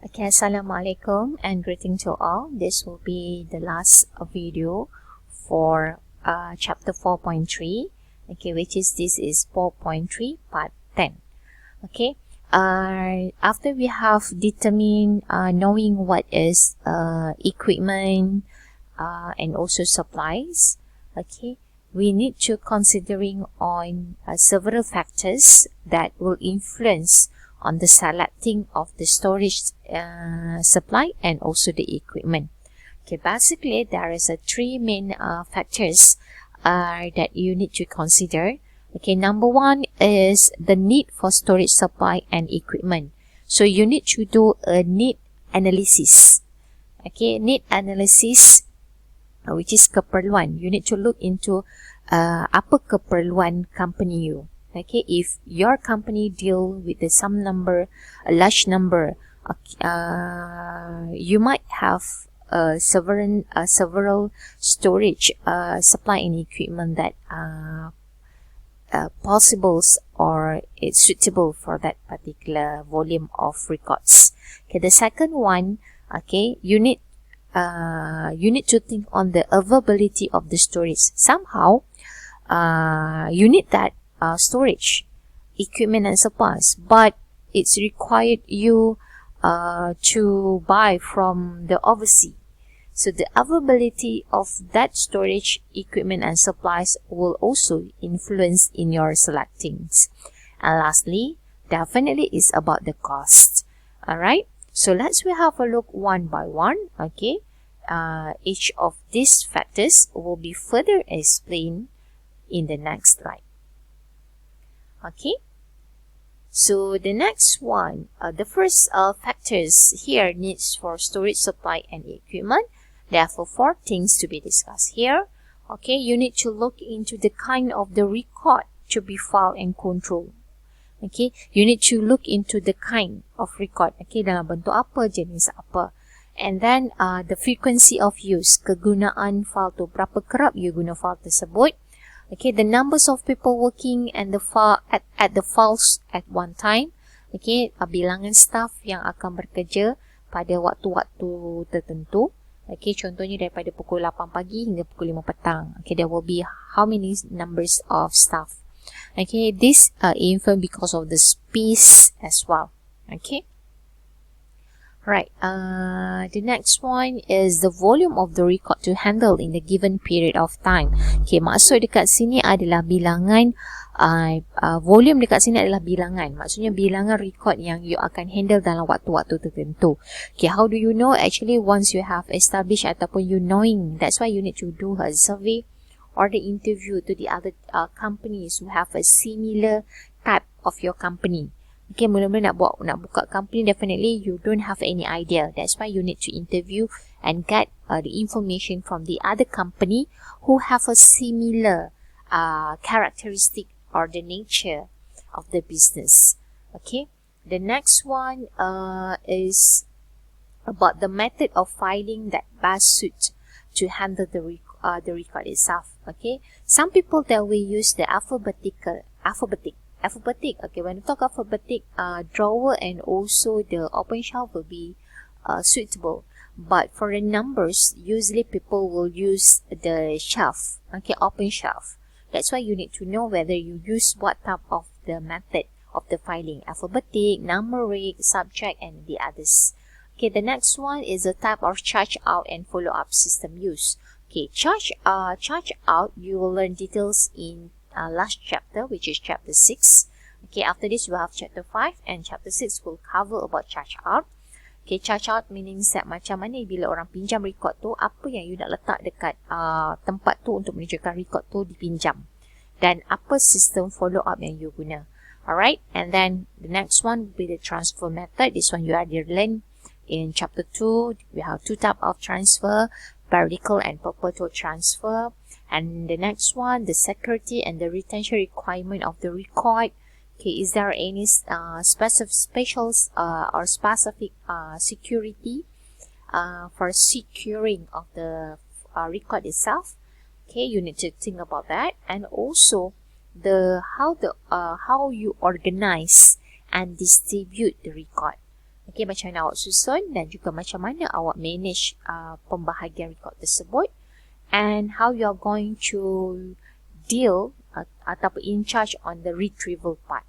Okay, Assalamualaikum and greeting to all. This will be the last video for chapter 4.3. Okay, this is 4.3 part 10. Okay, after we have determined knowing what is equipment and also supplies, okay, we need to considering on several factors that will influence on the selecting of the storage supply and also the equipment. Okay, basically there is three main factors that you need to consider. Okay, number one is the need for storage supply and equipment. So you need to do a need analysis. Okay, need analysis, which is keperluan. You need to look into apa keperluan company you. Okay, if your company deal with a large number, you might have several storage supply and equipment that possibles or it's suitable for that particular volume of records. Okay, the second one, okay, you need to think on the availability of the storage. Somehow, you need that storage, equipment and supplies, but it's required you to buy from the overseas. So the availability of that storage, equipment and supplies will also influence in your selectings. And lastly, definitely is about the cost. Alright, so let's have a look one by one. Okay, each of these factors will be further explained in the next slide. Okay, so the next one, the first factors here needs for storage supply and equipment. Therefore, four things to be discussed here. Okay, you need to look into the kind of the record to be filed and controlled. Okay, you need to look into the kind of record. Okay, dalam bentuk apa, jenis apa. And then the frequency of use, kegunaan file tu, berapa kerap you guna file tersebut. Okay, the numbers of people working and the file at the files at one time. Okay, bilangan staff yang akan bekerja pada waktu-waktu tertentu. Okay, contohnya daripada pukul 8 pagi hingga pukul 5 petang. Okay, there will be how many numbers of staff. Okay, this influence because of the space as well. Okay. Right, the next one is the volume of the record to handle in the given period of time. Okay, maksud dekat sini adalah bilangan, volume dekat sini adalah bilangan. Maksudnya bilangan record yang you akan handle dalam waktu-waktu tertentu. Okay, how do you know? Actually, once you have established ataupun you knowing, that's why you need to do a survey or the interview to the other companies who have a similar type of your company. Okay, mula-mula nak buka company, definitely you don't have any idea. That's why you need to interview and get the information from the other company who have a similar characteristic or the nature of the business. Okay, the next one is about the method of filing that best suit to handle the record itself. Okay, some people that will use the alphabetic. Okay, when you talk alphabetic, drawer and also the open shelf will be suitable. But for the numbers, usually people will use the shelf. Okay, open shelf. That's why you need to know whether you use what type of the method of the filing: alphabetic, numeric, subject, and the others. Okay, the next one is the type of charge out and follow up system use. Okay, charge out, you will learn details in last chapter, which is chapter 6. Okay, after this you have chapter 5 and chapter 6 will cover about charge out. Okay, charge out meaning that macam mana bila orang pinjam record tu, apa yang you nak letak dekat tempat tu untuk menunjukkan record tu dipinjam, dan apa sistem follow up yang you guna. Alright, and then the next one will be the transfer method. This one you already learned in chapter 2. We have two types of transfer: periodical and perpetual transfer. And the next one, the security and the retention requirement of the record. Okay, is there any specific security for securing of the record itself? Okay, you need to think about that. And also how you organize and distribute the record. Okay, macam mana awak susun dan juga macam mana awak manage pembahagian record tersebut, and how you are going to deal ataupun in charge on the retrieval part.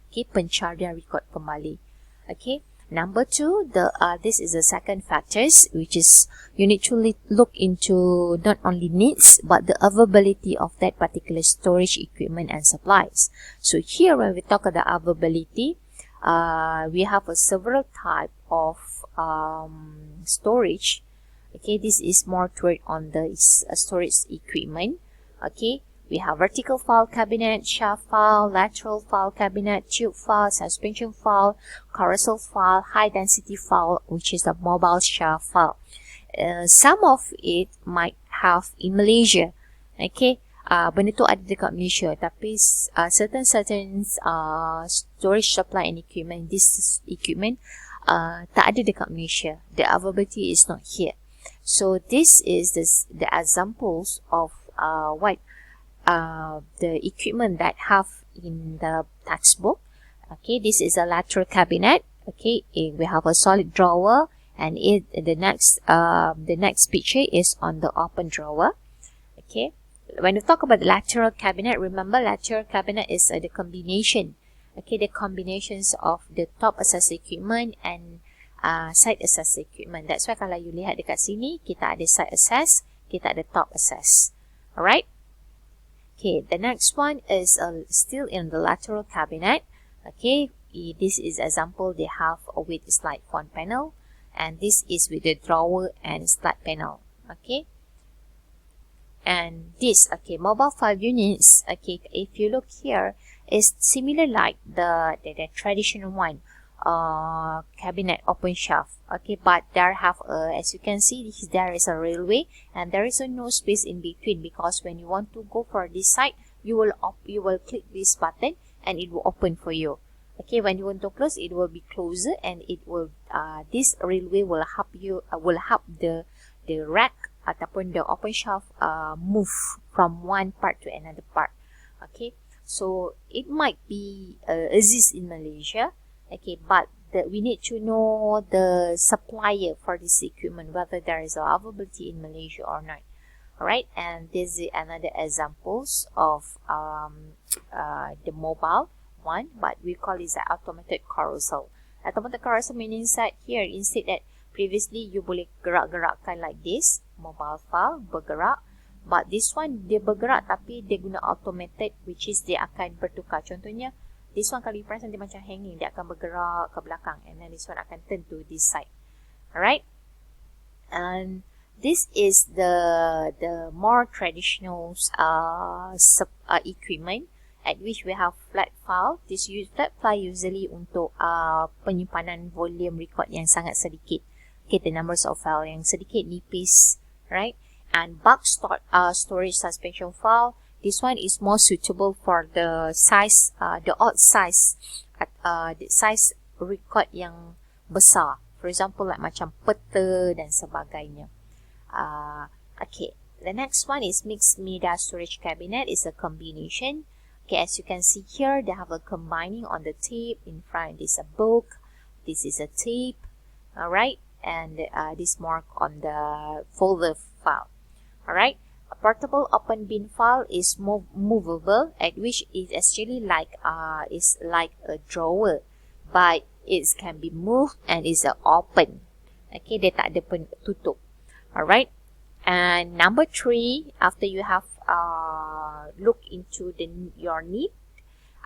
Okay, pencarian record kembali. Okay, number 2, this is the second factors, which is you need to look into not only needs but the availability of that particular storage equipment and supplies. So here when we talk about availability, we have several type of storage. Okay, this is more toward on the storage equipment. Okay, we have vertical file cabinet, shaft file, lateral file cabinet, tube file, suspension file, carousel file, high density file, which is a mobile shaft file. Some of it might have in Malaysia. Okay, benda tu ada dekat Malaysia, tapi certain storage supply and equipment, this equipment tak ada dekat Malaysia. The availability is not here. So this is the examples of the equipment that have in the textbook. Okay, this is a lateral cabinet. Okay, we have a solid drawer, and the next picture is on the open drawer. Okay, when we talk about the lateral cabinet, remember lateral cabinet is the combination. Okay, the combinations of the top access equipment and side access equipment. That's why kalau you lihat dekat sini, kita ada side access, kita ada top access. Alright. Okay, the next one is still in the lateral cabinet. Okay, this is example they have with slide phone panel, and this is with the drawer and slide panel. Okay, and this, okay, mobile file units. Okay, if you look here, is similar like the traditional one, cabinet open shaft. Okay, but there have as you can see, there is a railway and there is no space in between, because when you want to go for this side, you will click this button and it will open for you. Okay, when you want to close, it will be closer, and it will this railway will help you the rack ataupun the open shaft move from one part to another part. Okay, so it might be exist in Malaysia. Okay, but we need to know the supplier for this equipment, whether there is availability in Malaysia or not. Alright, and this is another examples of the mobile one, but we call it the automated carousel. Automated carousel means that here, instead that previously you boleh gerak-gerakkan like this, mobile file bergerak, but this one dia bergerak tapi dia guna automated, which is dia akan bertukar. Contohnya, this one kalau you press dia macam hanging, dia akan bergerak ke belakang, and then this one akan turn to this side. Alright, and this is the more traditional equipment at which we have flat file. Flat file usually untuk penyimpanan volume record yang sangat sedikit. Okay, the numbers of file yang sedikit, nipis, right? And bulk storage suspension file. This one is more suitable for the size, the odd size, the size record yang besar. For example, like macam peta dan sebagainya. Okay, the next one is mixed media storage cabinet. Is a combination. Okay, as you can see here, they have a combining on the tape. In front is a book. This is a tape. Alright, and this mark on the folder file. Alright, a portable open bin file is movable, at which is actually like a drawer, but it can be moved and is open. Okay, dia tak ada tutup. Alright, and number 3, after you have look into your need,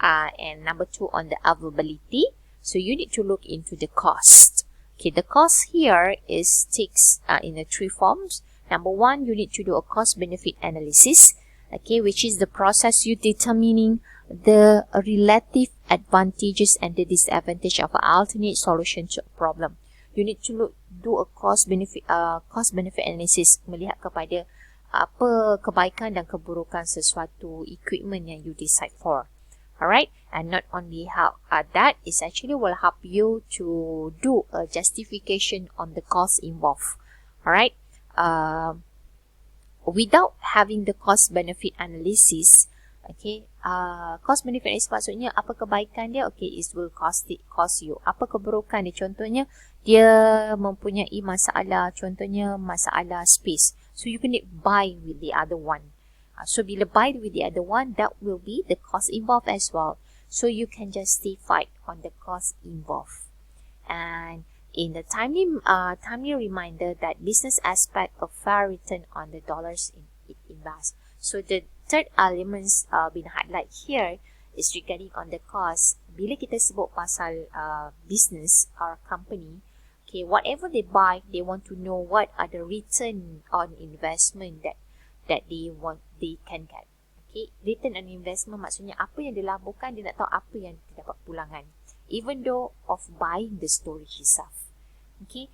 and number 2 on the availability, so you need to look into the cost. Okay, the cost here is takes in the 3 forms. Number 1, you need to do a cost benefit analysis, okay, which is the process you determining the relative advantages and the disadvantage of an alternate solution to a problem. You need to do a cost benefit analysis, melihat kepada apa kebaikan dan keburukan sesuatu equipment yang you decide for. Alright, and not only how that is actually will help you to do a justification on the cost involved. Alright, without having the cost benefit analysis, Okay, cost benefit analysis maksudnya apa kebaikan dia? Okay, it will cost you. Apa keburukan dia? Contohnya, dia mempunyai masalah, contohnya masalah space. So, you can buy with the other one. So, bila buy with the other one, that will be the cost involved as well. So, you can justify on the cost involved. And in the timely reminder that business aspect of fair return on the dollars it invests. So, the third elements been highlight here is regarding on the cost. Bila kita sebut pasal business or company, okay, whatever they buy, they want to know what are the return on investment that they can get. Okay, return on investment maksudnya apa yang dilaburkan, dia nak tahu apa yang dia dapat pulangan, even though of buying the storage itself. Okay,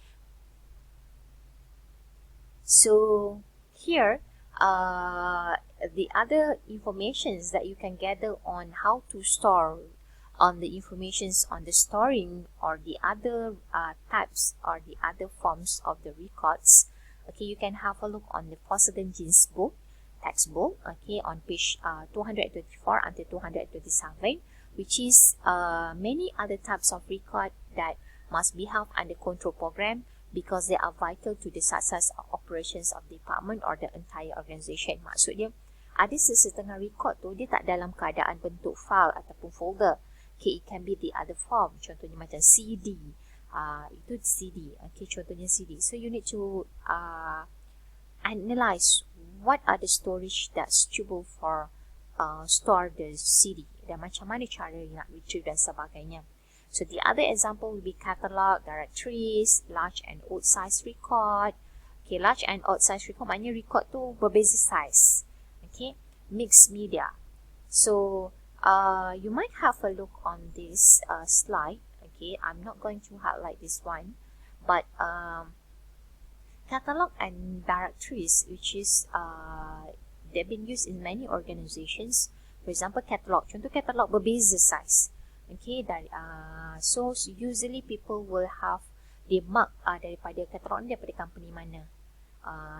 so here the other informations that you can gather on how to store on the informations on the storing or the other types or the other forms of the records. Okay, you can have a look on the Fossil Jeans book, textbook, okay, on page 224 until 227, which is many other types of record that must be held under control program because they are vital to the success of operations of department or the entire organisation. Maksud dia, ada sesetengah record tu dia tak dalam keadaan bentuk file ataupun folder. Okay, it can be the other form. Contohnya macam CD. Itu CD. Okay, contohnya CD. So you need to analyze what are the storage that's suitable for store the CD dan macam mana cara nak retrieve dan sebagainya. So the other example will be catalog, directories, large and odd size record. Okay, large and odd size record maknanya record tu berbeza size. Okay, mixed media. So you might have a look on this slide. Okay, I'm not going to highlight this one, but catalog and directories, which is they've been used in many organizations. For example, catalog. Contoh catalog berbeza size. Okay, dari so usually people will have the mark daripada catalog ni daripada company mana,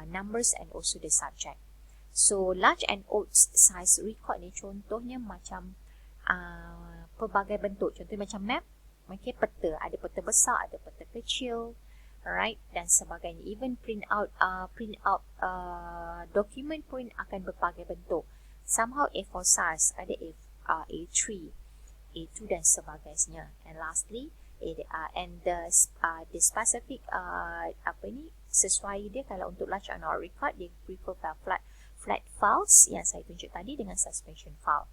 numbers and also the subject. So large and odd size record ni contohnya macam pelbagai bentuk. Contohnya macam map, okay, peta, ada peta besar, ada peta kecil, alright, dan sebagainya. Even print out document pun akan berbagai bentuk. Somehow A4 size, ada A3, A2 dan sebagainya. And lastly, the specific sesuai dia, kalau untuk large and odd record dia prefer flat files yang saya tunjuk tadi dengan suspension file.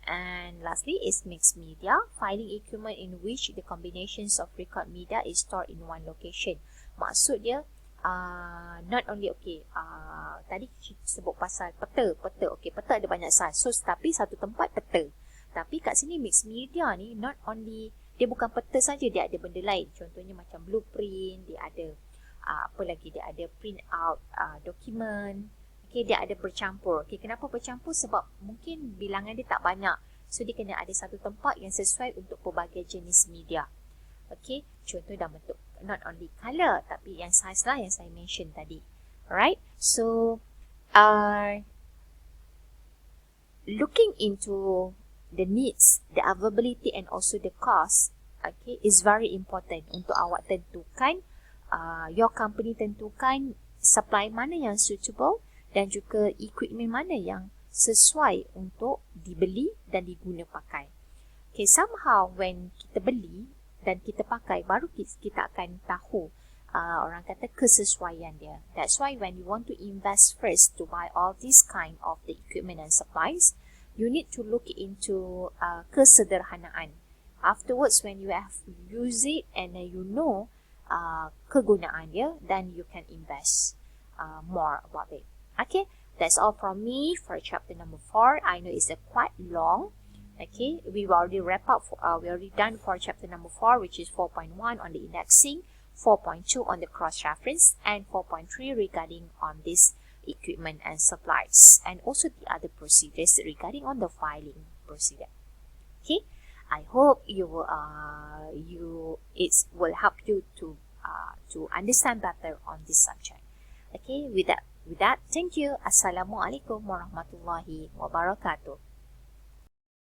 And lastly is mixed media, filing equipment in which the combinations of record media is stored in one location. Maksud dia not only tadi kita sebut pasal peta, okay, peta ada banyak size, so tapi satu tempat peta. Tapi kat sini mixed media ni not only, dia bukan peta saja, dia ada benda lain. Contohnya macam blueprint, dia ada apa lagi, dia ada print out dokumen. Okay, dia ada bercampur. Okay, kenapa bercampur? Sebab mungkin bilangan dia tak banyak. So, dia kena ada satu tempat yang sesuai untuk pelbagai jenis media. Okay, contoh dalam bentuk not only color, tapi yang size lah yang saya mention tadi. Alright, so looking into the needs, the availability and also the cost, okay, is very important untuk awak tentukan, your company tentukan supply mana yang suitable dan juga equipment mana yang sesuai untuk dibeli dan diguna pakai. Okay, somehow when kita beli dan kita pakai, baru kita akan tahu orang kata kesesuaian dia. That's why when you want to invest first to buy all this kind of the equipment and supplies, you need to look into kesederhanaan. Afterwards, when you have used it and you know kegunaan dia, then you can invest more about it. Okay, that's all from me for chapter number 4. I know it's quite long. Okay, we've already wrapped up. We already done for chapter number 4, which is 4.1 on the indexing, 4.2 on the cross-reference, and 4.3 regarding on this equipment and supplies, and also the other procedures regarding on the filing procedure. Okay, I hope it will help you to understand better on this subject. Okay, with that, thank you. Assalamualaikum warahmatullahi wabarakatuh.